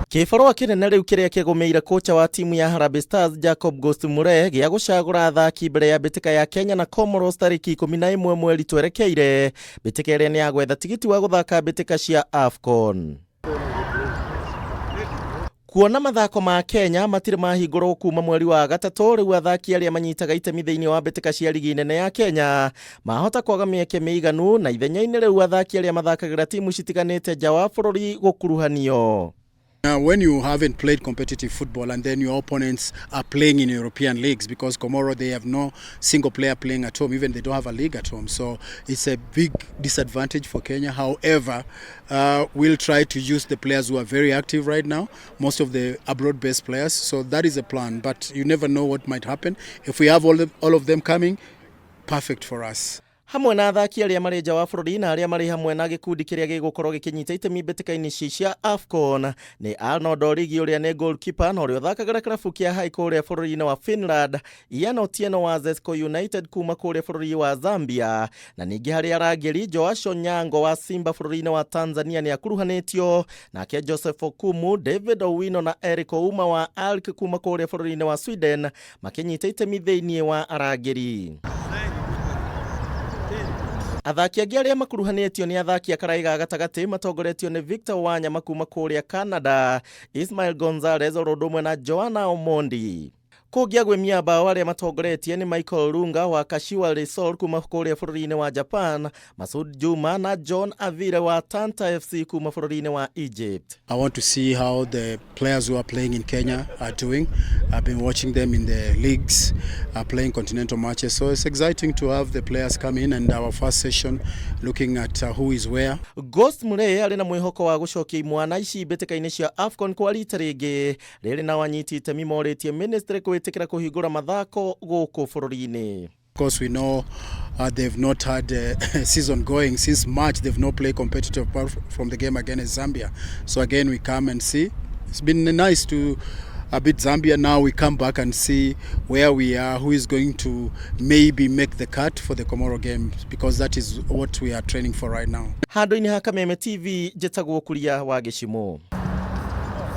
Kibarua kinene riu kiria kigumeire kocha wa timu ya Harambee Stars Jacob Ghost Mulee gia gucagura athaki mbere ya mbitika ya Kenya na Comoros tariki 11 mweri twerekeire. Mbitika iria ni ya gwetha tigiti wa guthaka mbitika cia AFCON. Kuona mathako ma Kenya matire mahingirwo kuuma mweri wa gatatu, riu athaki aria manyitaga itemi thiini wa mbitika cia ligi nene ya Kenya mahota kwaga mieke miiganu na ithenya-ini riu athaki aria mathakagira timu citiganite nja wa bururi gukuruhanio. When you haven't played competitive football and then your opponents are playing in European leagues, because Comoro, they have no single player playing at home, even they don't have a league at home, so it's a big disadvantage for Kenya. However, we'll try to use the players who are very active right now, most of the abroad based players, so that is a plan, but you never know what might happen. If we have all of them coming, perfect for us. Hamwe na athaki aria mari nja wa bururi na aria mari hamwe na gikundi kiria gigukorwo gikinyita itemi mbitika-ini cia AFCON ni Arnold Origi uria ni goalkeeper na uria uthakagira klabu kia Haiko uria bururi-ini wa Finland, Ian Otieno wa Zesco United kuma kuria bururi wa Zambia, na ningi hari arangiri Joash Onyango wa Simba bururi-ini wa Tanzania ni akuruhanitio, nake Joseph Okumu, David Owino na Eric Ouma wa ALK kuma kuria bururi-ini wa Sweden makinyita itemi thiini wa arangiri. Athaki angi aria makuruhanitio ni athaki a karaiga gatagati matongoretio ni Victor Wanyama kuma kuria Canada, Ismail Gonzalez orodumwe na Joanna Omondi. Kugia gwemia bao aria matongoretie ni Michael Lunga wa Kashiwa Resort kuma kuria bururi-ini wa Japan, Masud Juma na John Avire wa Tanta FC kuma bururi-ini wa Egypt. I want to see how the players who are playing in Kenya are doing. I've been watching them in the leagues, playing continental matches, so it's exciting to have the players come in and our first session looking at who is where. Ghost Mulee ari na mwihoko wa gucokia imwana ici mbitika-ini cia AFCON kwa rita ringi, riri na wanyiti itemi moretie ministry kwitikira kuhingura mathako guku bururi-ini. Of course, we know they've not had a season going since March. They've not played competitive apart from the game against Zambia. So again, we come and see. It's been nice to beat Zambia. Now we come back and see where we are, who is going to maybe make the cut for the Comoro game, because that is what we are training for right now. Handu-ini ha Kameme TV, Jetagwo Kuria wa Gishimo.